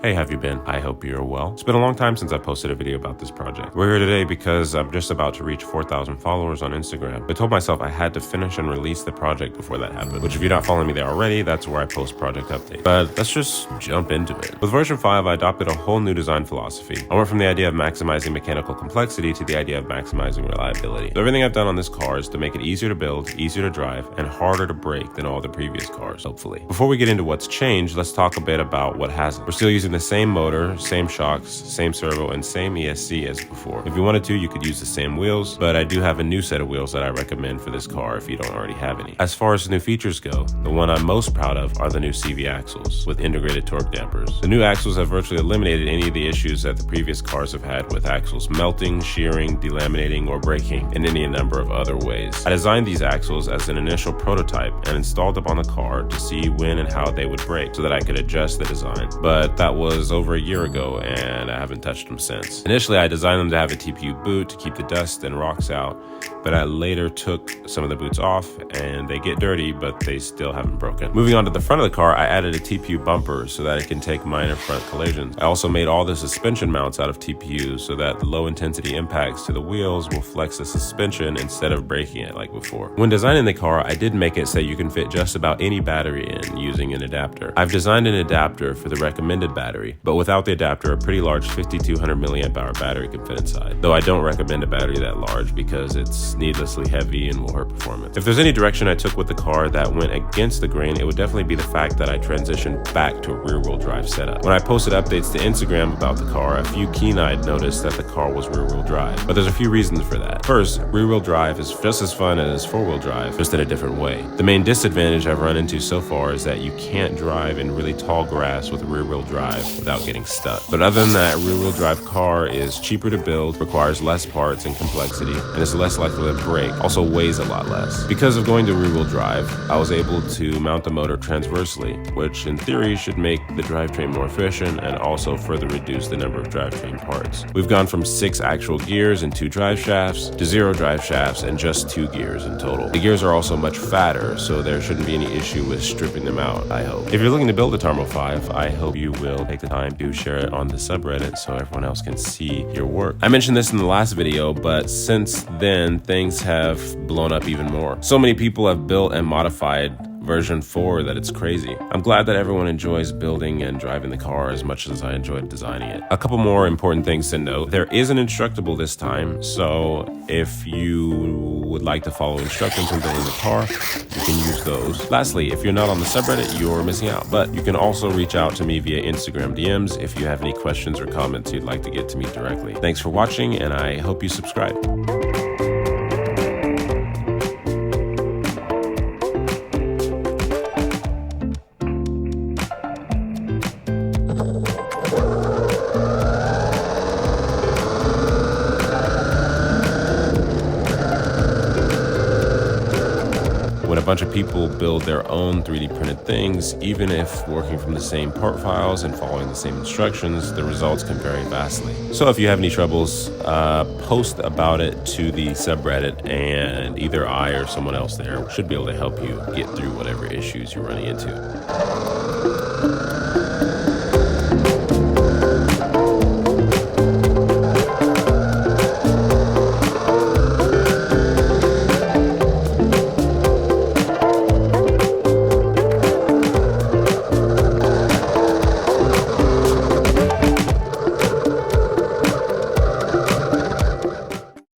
Hey, have you been? I hope you're well. It's been a long time since I posted a video about this project. We're here today because I'm just about to reach 4,000 followers on Instagram. I told myself I had to finish and release the project before that happened, which if you're not following me there already, that's where I post project updates. But let's just jump into it. With version 5, I adopted a whole new design philosophy. I went from the idea of maximizing mechanical complexity to the idea of maximizing reliability. So everything I've done on this car is to make it easier to build, easier to drive, and harder to break than all the previous cars, hopefully. Before we get into what's changed, let's talk a bit about what hasn't. We're still using the same motor, same shocks, same servo, and same ESC as before. If you wanted to, you could use the same wheels, but I do have a new set of wheels that I recommend for this car if you don't already have any. As far as new features go, the one I'm most proud of are the new CV axles with integrated torque dampers. The new axles have virtually eliminated any of the issues that the previous cars have had with axles melting, shearing, delaminating, or breaking in any number of other ways. I designed these axles as an initial prototype and installed them on the car to see when and how they would break so that I could adjust the design. But that was over a year ago and I haven't touched them since. Initially, I designed them to have a TPU boot to keep the dust and rocks out, but I later took some of the boots off and they get dirty, but they still haven't broken. Moving on to the front of the car, I added a TPU bumper so that it can take minor front collisions. I also made all the suspension mounts out of TPU so that the low intensity impacts to the wheels will flex the suspension instead of breaking it like before. When designing the car, I did make it so you can fit just about any battery in using an adapter. I've designed an adapter for the recommended battery, but without the adapter, a pretty large 5200 milliamp hour battery can fit inside. Though I don't recommend a battery that large because it's needlessly heavy and will hurt performance. If there's any direction I took with the car that went against the grain, it would definitely be the fact that I transitioned back to a rear-wheel drive setup. When I posted updates to Instagram about the car, a few keen-eyed noticed that the car was rear-wheel drive. But there's a few reasons for that. First, rear-wheel drive is just as fun as four-wheel drive, just in a different way. The main disadvantage I've run into so far is that you can't drive in really tall grass with rear-wheel drive without getting stuck. But other than that, a rear-wheel drive car is cheaper to build, requires less parts and complexity, and is less likely to break, also weighs a lot less. Because of going to rear-wheel drive, I was able to mount the motor transversely, which in theory should make the drivetrain more efficient and also further reduce the number of drivetrain parts. We've gone from 6 actual gears and 2 drive shafts to 0 drive shafts and just 2 gears in total. The gears are also much fatter, so there shouldn't be any issue with stripping them out, I hope. If you're looking to build a Tarmo5, I hope you will take the time to share it on the subreddit so everyone else can see your work. I mentioned this in the last video, but since then, things have blown up even more. So many people have built and modified version 4 that it's crazy. I'm glad that everyone enjoys building and driving the car as much as I enjoyed designing it. A couple more important things to note. There is an instructable this time, so if you would like to follow instructions when building the car, you can use those. Lastly, if you're not on the subreddit, you're missing out, but you can also reach out to me via Instagram DMs if you have any questions or comments you'd like to get to me directly. Thanks for watching, and I hope you subscribe. When a bunch of people build their own 3D printed things, even if working from the same part files and following the same instructions, the results can vary vastly. So if you have any troubles, post about it to the subreddit and either I or someone else there should be able to help you get through whatever issues you're running into.